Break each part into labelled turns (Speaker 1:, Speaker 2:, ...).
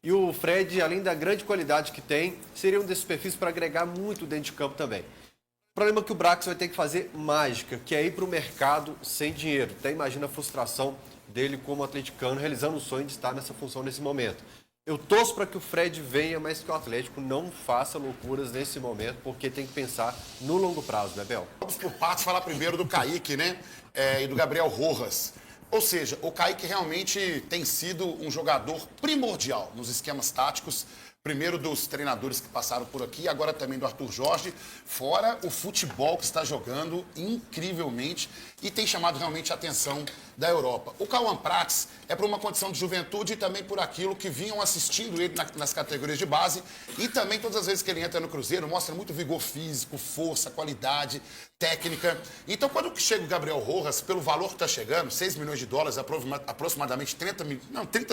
Speaker 1: E o Fred, além da grande qualidade que tem, seria um desses perfis para agregar muito dentro de campo também. O problema é que o Brax vai ter que fazer mágica, que é ir para o mercado sem dinheiro. Até imagina a frustração dele como atleticano, realizando o sonho de estar nessa função nesse momento. Eu torço para que o Fred venha, mas que o Atlético não faça loucuras nesse momento, porque tem que pensar no longo prazo, né, Bel?
Speaker 2: Vamos por partes falar primeiro do Kaique, né? E do Gabriel Rojas. Ou seja, o Kaique realmente tem sido um jogador primordial nos esquemas táticos. Primeiro dos treinadores que passaram por aqui, agora também do Arthur Jorge, fora o futebol que está jogando incrivelmente e tem chamado realmente a atenção da Europa. O Cauã Prats é por uma condição de juventude e também por aquilo que vinham assistindo ele nas categorias de base e também todas as vezes que ele entra no Cruzeiro mostra muito vigor físico, força, qualidade, técnica. Então quando chega o Gabriel Rojas, pelo valor que está chegando, 6 milhões de dólares, aproximadamente 30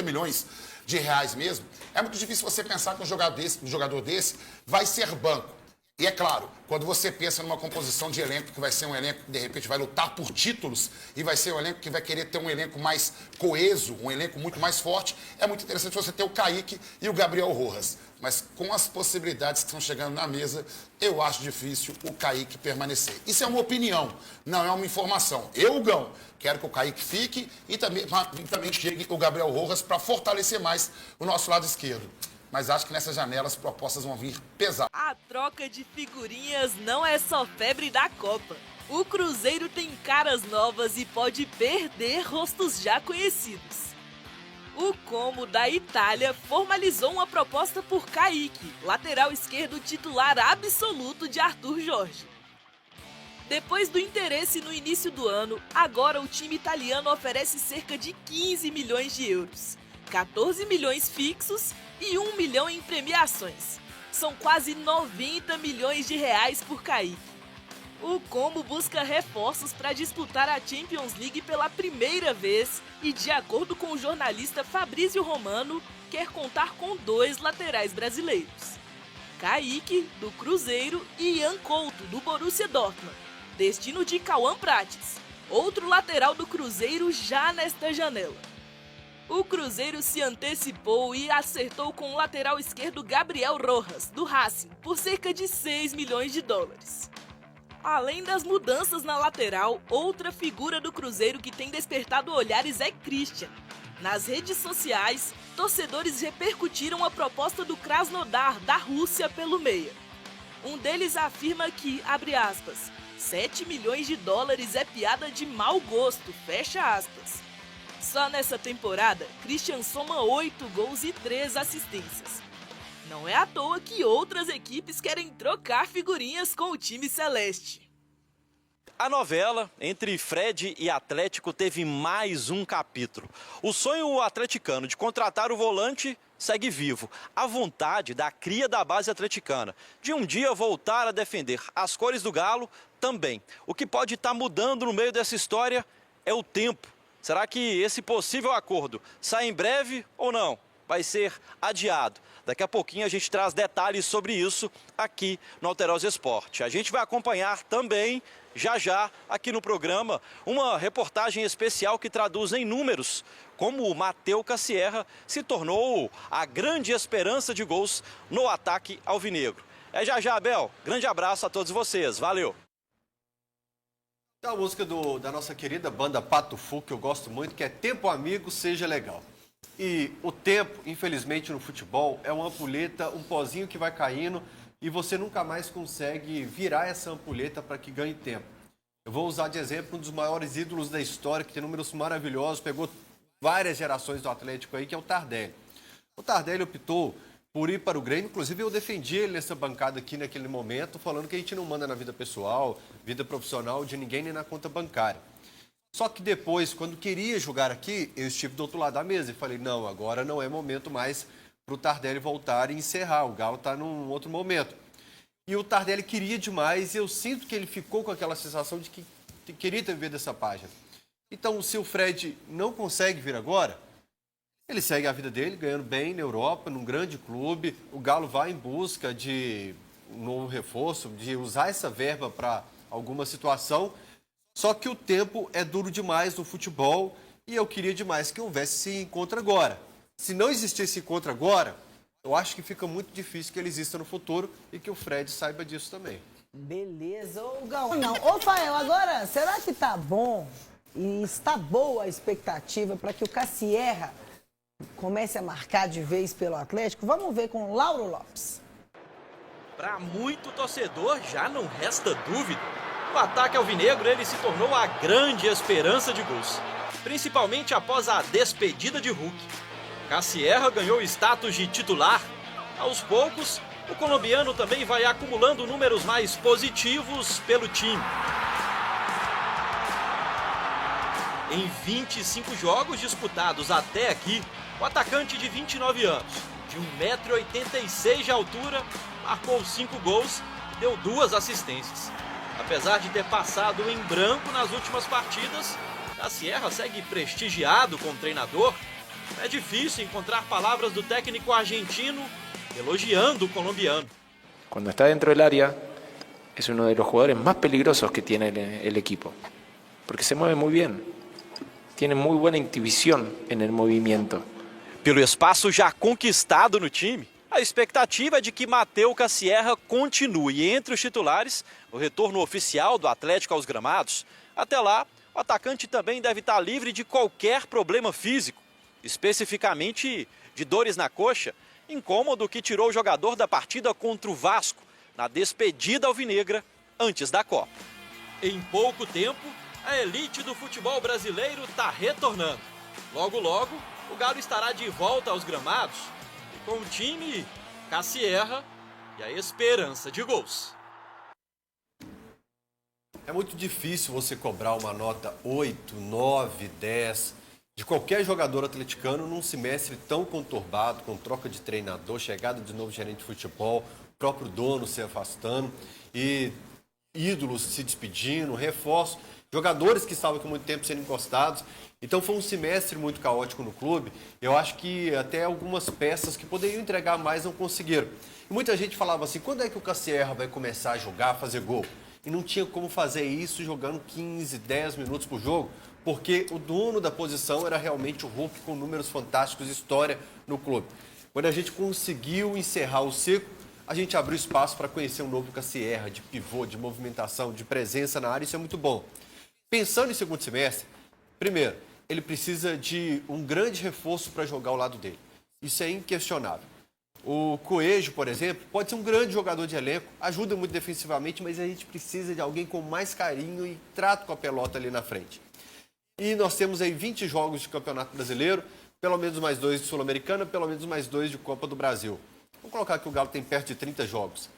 Speaker 2: milhões de reais mesmo, é muito difícil você pensar que um jogador desse vai ser banco. E é claro, quando você pensa numa composição de elenco que vai ser um elenco que de repente vai lutar por títulos e vai ser um elenco que vai querer ter um elenco mais coeso, um elenco muito mais forte, é muito interessante você ter o Kaique e o Gabriel Rojas. Mas com as possibilidades que estão chegando na mesa, eu acho difícil o Kaique permanecer. Isso é uma opinião, não é uma informação. Eu, Gão, quero que o Kaique fique e também chegue o Gabriel Rojas para fortalecer mais o nosso lado esquerdo. Mas acho que nessas janelas as propostas vão vir pesadas.
Speaker 3: A troca de figurinhas não é só febre da Copa. O Cruzeiro tem caras novas e pode perder rostos já conhecidos. O Como da Itália formalizou uma proposta por Kaique, lateral esquerdo titular absoluto de Arthur Jorge. Depois do interesse no início do ano, agora o time italiano oferece cerca de 15 milhões de euros, 14 milhões fixos e 1 milhão em premiações. São quase 90 milhões de reais por Kaique. O Como busca reforços para disputar a Champions League pela primeira vez e, de acordo com o jornalista Fabrício Romano, quer contar com 2 laterais brasileiros. Kaique, do Cruzeiro, e Ian Couto, do Borussia Dortmund, destino de Cauã Prates, outro lateral do Cruzeiro já nesta janela. O Cruzeiro se antecipou e acertou com o lateral esquerdo Gabriel Rojas, do Racing, por cerca de 6 milhões de dólares. Além das mudanças na lateral, outra figura do Cruzeiro que tem despertado olhares é Christian. Nas redes sociais, torcedores repercutiram a proposta do Krasnodar, da Rússia, pelo meia. Um deles afirma que, abre aspas, 7 milhões de dólares é piada de mau gosto, fecha aspas. Só nessa temporada, Christian soma 8 gols e 3 assistências. Não é à toa que outras equipes querem trocar figurinhas com o time celeste.
Speaker 4: A novela entre Fred e Atlético teve mais um capítulo. O sonho atleticano de contratar o volante segue vivo. A vontade da cria da base atleticana de um dia voltar a defender as cores do Galo também. O que pode estar mudando no meio dessa história é o tempo. Será que esse possível acordo sai em breve ou não? Vai ser adiado. Daqui a pouquinho a gente traz detalhes sobre isso aqui no Alterosa Esporte. A gente vai acompanhar também, já aqui no programa, uma reportagem especial que traduz em números como o Matheus Cassierra se tornou a grande esperança de gols no ataque alvinegro. É já, Abel. Grande abraço a todos vocês. Valeu!
Speaker 1: Tem uma música da nossa querida banda Pato Fu, que eu gosto muito, que é Tempo Amigo, Seja Legal. E o tempo, infelizmente, no futebol, é uma ampulheta, um pozinho que vai caindo e você nunca mais consegue virar essa ampulheta para que ganhe tempo. Eu vou usar de exemplo um dos maiores ídolos da história, que tem números maravilhosos, pegou várias gerações do Atlético aí, que é o Tardelli. O Tardelli optou por ir para o Grêmio, inclusive eu defendi ele nessa bancada aqui naquele momento, falando que a gente não manda na vida pessoal, vida profissional de ninguém, nem na conta bancária. Só que depois, quando queria jogar aqui, eu estive do outro lado da mesa e falei, não, agora não é momento mais para o Tardelli voltar e encerrar, o Galo está num outro momento. E o Tardelli queria demais e eu sinto que ele ficou com aquela sensação de que queria ter vivido essa página. Então, se o Fred não consegue vir agora, ele segue a vida dele, ganhando bem na Europa, num grande clube. O Galo vai em busca de um novo reforço, de usar essa verba para alguma situação. Só que o tempo é duro demais no futebol e eu queria demais que houvesse esse encontro agora. Se não existir esse encontro agora, eu acho que fica muito difícil que ele exista no futuro e que o Fred saiba disso também.
Speaker 5: Beleza, ô Gal. Não, ô Fael, agora, será que tá bom e está boa a expectativa para que o Cassierra comece a marcar de vez pelo Atlético? Vamos ver com o Lauro Lopes.
Speaker 4: Para muito torcedor, já não resta dúvida. O ataque alvinegro ele se tornou a grande esperança de gols, principalmente após a despedida de Hulk. Cassierra ganhou status de titular. Aos poucos, o colombiano também vai acumulando números mais positivos pelo time. Em 25 jogos disputados até aqui, o atacante de 29 anos, de 1,86 m de altura, marcou 5 gols e deu 2 assistências. Apesar de ter passado em branco nas últimas partidas, Cassierra segue prestigiado como treinador. É difícil encontrar palavras do técnico argentino elogiando o colombiano.
Speaker 6: Cuando está dentro del área, es uno de los jugadores más peligrosos que tiene el equipo, porque se mueve muy bien, tiene muy buena intuición en el movimiento.
Speaker 4: Pelo espaço já conquistado no time, a expectativa é de que Matteo Cassierra continue entre os titulares no retorno oficial do Atlético aos gramados. Até lá, o atacante também deve estar livre de qualquer problema físico, especificamente de dores na coxa, incômodo que tirou o jogador da partida contra o Vasco, na despedida alvinegra antes da Copa. Em pouco tempo, a elite do futebol brasileiro está retornando. Logo, logo, o Galo estará de volta aos gramados e com o time, Cassierra e a esperança de gols.
Speaker 1: É muito difícil você cobrar uma nota 8, 9, 10 de qualquer jogador atleticano num semestre tão conturbado, com troca de treinador, chegada de novo gerente de futebol, próprio dono se afastando e ídolos se despedindo, reforços, jogadores que estavam com muito tempo sendo encostados. Então foi um semestre muito caótico no clube. Eu acho que até algumas peças que poderiam entregar mais não conseguiram. E muita gente falava assim, quando é que o Cassierra vai começar a jogar, fazer gol? E não tinha como fazer isso jogando 15, 10 minutos por jogo, porque o dono da posição era realmente o Hulk, com números fantásticos de história no clube. Quando a gente conseguiu encerrar o ciclo, a gente abriu espaço para conhecer um novo Cassierra, de pivô, de movimentação, de presença na área, isso é muito bom. Pensando em segundo semestre, primeiro, ele precisa de um grande reforço para jogar ao lado dele. Isso é inquestionável. O Coelho, por exemplo, pode ser um grande jogador de elenco, ajuda muito defensivamente, mas a gente precisa de alguém com mais carinho e trato com a pelota ali na frente. E nós temos aí 20 jogos de Campeonato Brasileiro, pelo menos mais 2 de Sul-Americana, pelo menos mais 2 de Copa do Brasil. Vamos colocar que o Galo tem perto de 30 jogos.